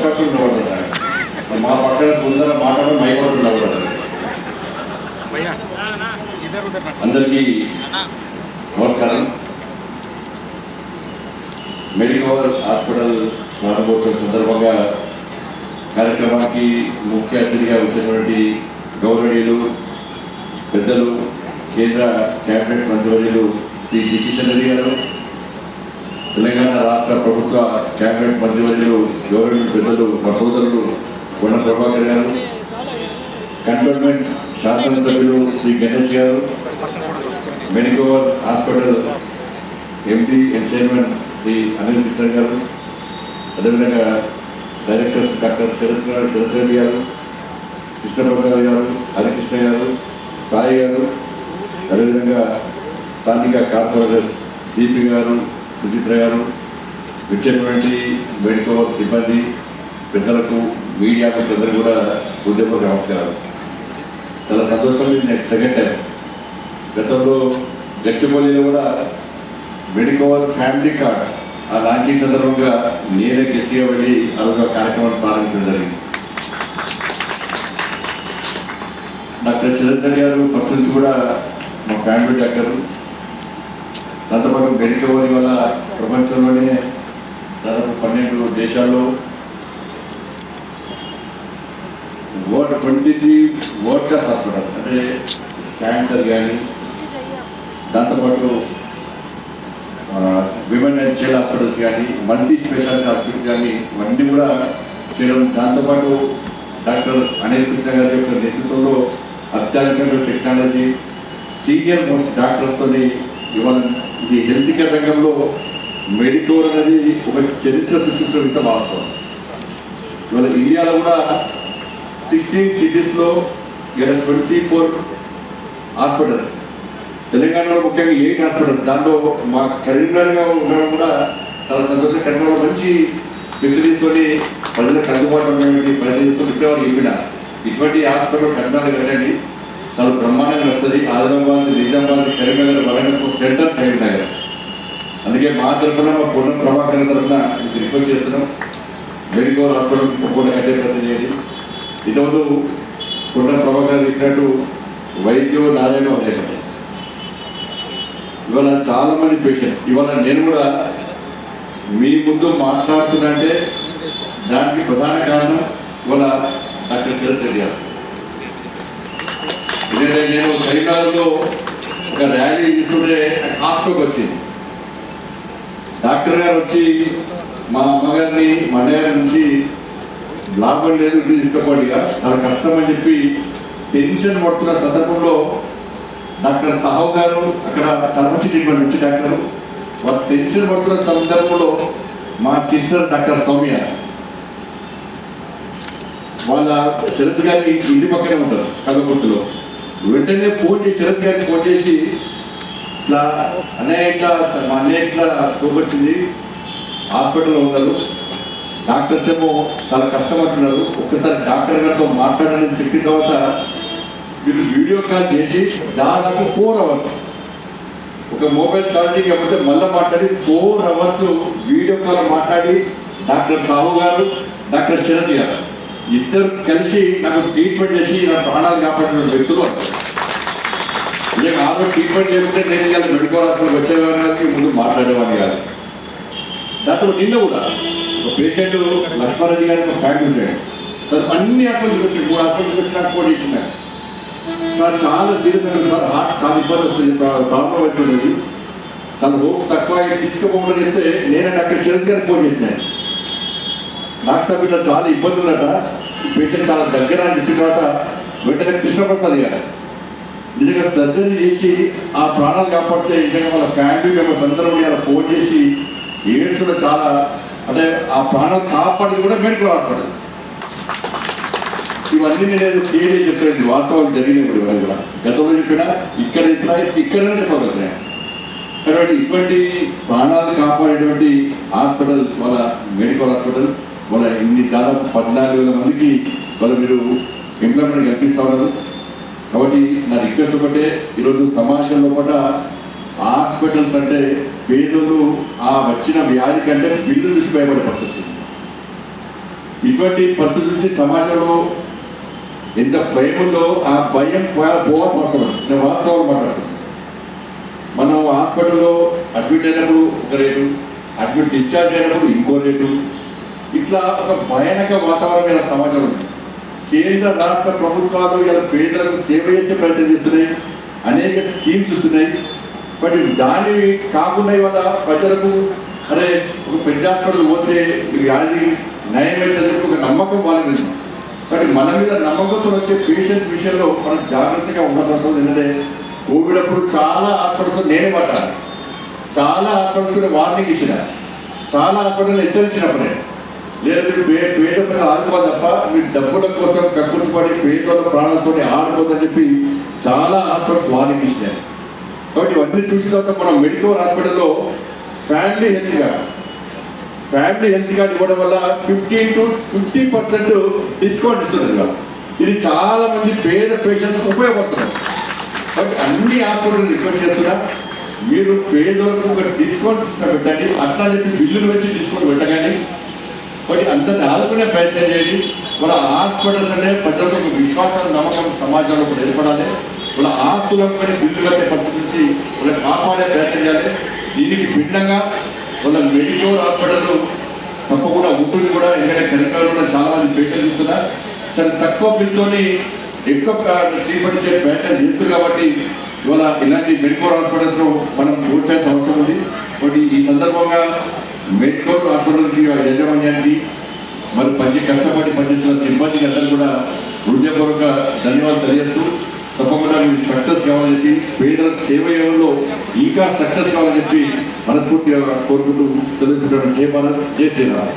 పక్కకు ఉండబడతారు. మా పక్కన ముందర మాటలు మైపడి ఉండబడతారు. అందరికీ నమస్కారం. మెడికవర్ హాస్పిటల్ ప్రారంభోత్సవం సందర్భంగా కార్యక్రమానికి ముఖ్య అతిథిగా వచ్చినటువంటి గౌరవనీయులు పెద్దలు కేంద్ర కేబినెట్ మంత్రివర్యులు శ్రీ జి కిషన్ రెడ్డి గారు, తెలంగాణ రాష్ట్ర ప్రభుత్వ కేబినెట్ మంత్రివర్యులు గౌరవనీయులు పెద్దలు మా సోదరులు కొండ ప్రభాకర్ గారు, కంటోన్మెంట్ శాసనసభ్యులు Shri Ganesh garu, Medicover hospital MD and chairman Shri Anil Krishna garu, అదేవిధంగా డైరెక్టర్స్ డాక్టర్ శరత్ రెడ్డి గారు, కృష్ణప్రసాద్ గారు, హరికృష్ణ గారు, సాయి గారు, అదేవిధంగా స్థానిక కార్పొరేటర్స్ దీపి గారు, సుచిత్ర గారు, వచ్చినటువంటి మెడికవర్ సిబ్బంది, పెద్దలకు, మీడియా పెద్దలు కూడా ఉద్యమకు నమస్కారం. చాలా సంతోషం. ఇది నెక్స్ట్ సెకండ్ టైం. గతంలో గచ్చిబౌలిలో కూడా మెడికవర్ ఫ్యామిలీ కార్డ్ ఆ లాంచింగ్ సందర్భంగా నేనే గట్టిగా వెళ్ళి అదొక కార్యక్రమాన్ని ప్రారంభించడం జరిగింది. డాక్టర్ శరత్ గారు ఫస్ట్ నుంచి కూడా మా ఫ్యామిలీ డాక్టర్. దాంతోపాటు మెడికవర్ వల్ల ప్రపంచంలోనే దాదాపు 12 దేశాల్లో 23 వరల్డ్ క్లాస్ హాస్పిటల్స్, అంటే క్యాన్సర్ కానీ, దాంతోపాటు విమెన్ అండ్ చైల్డ్ హాస్పిటల్స్ కానీ, మల్టీ స్పెషాలిటీ హాస్పిటల్స్ కానీ ఇవన్నీ కూడా చేయడం. దాంతోపాటు డాక్టర్ అనిల్ కృష్ణ గారి యొక్క నేతృత్వంలో అత్యాధునిక టెక్నాలజీ, సీనియర్ మోస్ట్ డాక్టర్స్తో ఇవాళ ఇది హెల్త్ కేర్ రంగంలో మెడికవర్ అనేది ఒక చరిత్ర సృష్టిస్తున్న విషయం వాస్తవం. ఇవాళ ఇండియాలో కూడా 16 సిటీస్లో 24 హాస్పిటల్స్, తెలంగాణలో ముఖ్యంగా 8 హాస్పిటల్స్, దాంట్లో మా కరీంనగర్గా ఉండడం కూడా చాలా సంతోషం. కరీంనగర్ మంచి ఫెసిలిటీస్తో ప్రజలకు అందుబాటులో ఉన్నటువంటి ప్రజలతో ఇప్పేవారు చెప్పిన ఇటువంటి హాస్పిటల్ కరీంనగర్ కట్టండి, చాలా బ్రహ్మాండంగా వస్తుంది. ఆదిలాబాద్, నిజామాబాద్, కరీంనగర్, వరంగల్ సెంటర్ కరీంనగర్. అందుకే మా తరఫున, మా పొన్న ప్రభాకర్ తరఫున రిక్వెస్ట్ చేస్తున్నాం, మెడికవర్ హాస్పిటల్ తప్పకుండా కట్టే ప్రయత్నం చేయండి. ఇంతకుముందు కొండ ప్రభాకర్ చెప్పినట్టు వైద్యో నారాయణ లేకుండా ఇవాళ చాలామంది పేషెంట్స్, ఇవాళ నేను కూడా మీ ముందు మాట్లాడుతున్నంటే దానికి ప్రధాన కారణం ఇవాళ డాక్టర్ శరత్ రెడ్డి గారు. ఎందుకంటే నేను కరీంనగర్లో ఒక ర్యాలీ తీసుకుంటే హాస్పిటల్కి వచ్చింది. డాక్టర్ గారు వచ్చి మా అమ్మగారిని మా అన్నగారి నుంచి లాభం లేదు, ఇంటి తీసుకోపోయిగా చాలా కష్టం అని చెప్పి టెన్షన్ పడుతున్న సందర్భంలో డాక్టర్ సాహు గారు అక్కడ చాలా మంచి ట్రీట్మెంట్ వచ్చి డాక్టర్ వాళ్ళు టెన్షన్ పడుతున్న సందర్భంలో మా సిస్టర్ డాక్టర్ సౌమ్య వాళ్ళ శరత్ గారికి ఇంటి పక్కనే ఉంటారు కల్వకుర్తిలో. వెంటనే ఫోన్ చేసి శరత్ గారికి ఫోన్ చేసి ఇట్లా మా అన్నయ్య ఇట్లా స్ట్రోక్ వచ్చింది, హాస్పిటల్లో ఉన్నారు, డాక్టర్స్ ఏమో చాలా కష్టపడుతున్నారు, ఒక్కసారి డాక్టర్ గారితో మాట్లాడాలని చెప్పిన తర్వాత వీళ్ళు వీడియో కాల్ చేసి దాదాపు 4 అవర్స్ ఒక మొబైల్ ఛార్జింగ్ కాకపోతే మళ్ళీ మాట్లాడి 4 అవర్స్ వీడియో కాల్ మాట్లాడి డాక్టర్ సాహు గారు, డాక్టర్ శరత్ గారు ఇద్దరు కలిసి నాకు ట్రీట్మెంట్ చేసి నా ప్రాణాలు కాపాడిన వ్యక్తులు. నేను ఆల్రెడీ ట్రీట్మెంట్ చేసుకుంటే నేను ఇవాళ మెడికల్ హాస్పిటల్కి వచ్చేవాడికి ముందు మాట్లాడేవాడిని కాదు. దాంతో నిన్న కూడా ఒక పేషెంట్ లక్ష్మారెడ్డి గారికి ఒక ఫ్యామిలీ ఉంటాడు, అన్ని హాస్పిటల్కి వచ్చి 3 హాస్పిటల్కి వచ్చి నాకు ఫోన్ చేసింది. సార్ చాలా సీరియస్ అయిపోయింది సార్, హార్ట్ చాలా ఇబ్బంది వస్తుంది, ప్రాబ్లం అవుతుంది, చాలా హోప్ తక్కువ తీసుకుపోవడం చెప్తే నేనే డాక్టర్ శరత్ గారికి ఫోన్ చేసినాను. డాక్టర్ సార్ ఇట్లా చాలా ఇబ్బంది ఉందట, పేషెంట్ చాలా దగ్గర అని చెప్పిన తర్వాత వెంటనే కృష్ణప్రసాద్ గారు నిజంగా సర్జరీ చేసి ఆ ప్రాణాలు కాపాడితే నిజంగా వాళ్ళ ఫ్యామిలీ మెంబర్స్ అందరూ ఫోన్ చేసి ఏడ్చులో చాలా, అంటే ఆ ప్రాణాలు కాపాడేది కూడా మెడికల్ హాస్పిటల్. ఇవన్నీ నేను క్లియర్ చేసి చెప్పలేదు, వాస్తవాలు జరిగినప్పుడు వాళ్ళు కూడా గతంలో చెప్పినా ఇక్కడనే చెప్పగలుగుతున్నాయి. కాబట్టి ఇటువంటి ప్రాణాలు కాపాడేటువంటి హాస్పిటల్ వాళ్ళ మెడికల్ హాస్పిటల్ వాళ్ళ ఇన్ని దాదాపు 14,000 మందికి వాళ్ళు మీరు ఎంప్లాయ్మెంట్ కల్పిస్తూ ఉన్నారు. కాబట్టి నా రిక్వెస్ట్ ఒకటే, ఈరోజు సమాజంలో కూడా హాస్పిటల్స్ అంటే పేదలు ఆ వచ్చిన వ్యాధి కంటే బిల్లు చూసి భయపడే పరిస్థితి. ఇటువంటి పరిస్థితి నుంచి సమాజంలో ఎంత భయం ఉందో ఆ భయం పోవాల్సిన అవసరం ఉంది. నేను వాస్తవాలు మాట్లాడుతున్నాను. మనం హాస్పిటల్లో అడ్మిట్ అయినప్పుడు ఒక రేటు, అడ్మిట్ డిశ్చార్జ్ అయినప్పుడు ఇంకో రేటు, ఇట్లా ఒక భయానక వాతావరణం ఇలా సమాజం ఉంది. కేంద్ర రాష్ట్ర ప్రభుత్వాలు ఇలా పేదలకు సేవ చేసే ప్రయత్నం చేస్తున్నాయి, అనేక స్కీమ్స్ వస్తున్నాయి. బట్ దాని కాకుండా ఇవాళ ప్రజలకు అరే ఒక పెద్ద హాస్పిటల్ పోతే వ్యాధి నయమైతే ఒక నమ్మకం వాళ్ళది. బట్ మన మీద నమ్మకంతో వచ్చే పేషెంట్స్ విషయంలో మనం జాగ్రత్తగా ఉండాల్సిన అవసరం. ఎందుకంటే కోవిడ్ అప్పుడు చాలా హాస్పిటల్స్లో నేనే పట్టాను, చాలా హాస్పిటల్స్ కూడా వార్నింగ్ ఇచ్చిన, చాలా హాస్పిటల్ హెచ్చరించినప్పుడే లేదు పేద మీద ఆడుకోవాలి తప్ప మీరు డబ్బుల కోసం కక్కుర్తిపడి పేదల ప్రాణాలతో ఆడుకోవద్దని చెప్పి చాలా హాస్పిటల్స్ వార్నింగ్ ఇచ్చినాయి. కాబట్టి ఇవన్నీ చూసిన తర్వాత మనం మెడికల్ హాస్పిటల్లో ఫ్యామిలీ హెల్త్ కార్డ్ ఇవ్వడం వల్ల 15 to 50% డిస్కౌంట్ ఇస్తున్నారు. ఇది చాలా మంది పేద పేషెంట్స్ ఉపయోగపడుతున్నారు. కాబట్టి అన్ని హాస్పిటల్ రిక్వెస్ట్ చేస్తున్నా, మీరు పేదలకు ఒక డిస్కౌంట్ సిస్టమ్ పెట్టండి, అట్లా చెప్పి బిల్లులు వచ్చి డిస్కౌంట్ పెట్టగానే కాబట్టి అందరిని ఆదుకునే ప్రయత్నం చేయండి. వాళ్ళ హాస్పిటల్స్ అంటే ప్రజలకు ఒక విశ్వాసం నమ్మకం సమాజంలో కూడా ఏర్పడాలి. వాళ్ళ ఆస్తులకు కానీ బిల్లు కట్టే పరిస్థితి నుంచి వాళ్ళని కాపాడే ప్రయత్నం చేయాలి. దీనికి భిన్నంగా వాళ్ళ మెడికల్ హాస్పిటల్ తప్పకుండా ఉంటుంది కూడా. ఎందుకంటే కరీంనగర్లో చాలా మంది పేషెంట్ ఇస్తున్నారు, చాలా తక్కువ బిల్తోని ఎక్కువ ట్రీట్మెంట్ ఇచ్చే ప్రయత్నం చేస్తుంది. కాబట్టి ఇవాళ ఇలాంటి మెడికల్ హాస్పిటల్స్లో మనం ప్రోత్సహించాల్సిన అవసరం ఉంది. కాబట్టి ఈ సందర్భంగా మెడికల్ హాస్పిటల్కి యాజమాన్యానికి మరి కష్టపడి పనిచేస్తున్న సిబ్బందికి అందరూ కూడా హృదయపూర్వక ధన్యవాదాలు తెలియజేస్తూ తప్పకుండా మీరు సక్సెస్ కావాలని చెప్పి పేదలకు సేవ చేయడంలో ఇంకా సక్సెస్ కావాలని చెప్పి మనస్ఫూర్తిగా కోరుకుంటూ చదువుకుంటాను. జై భారత్, జై శ్రీరామ్.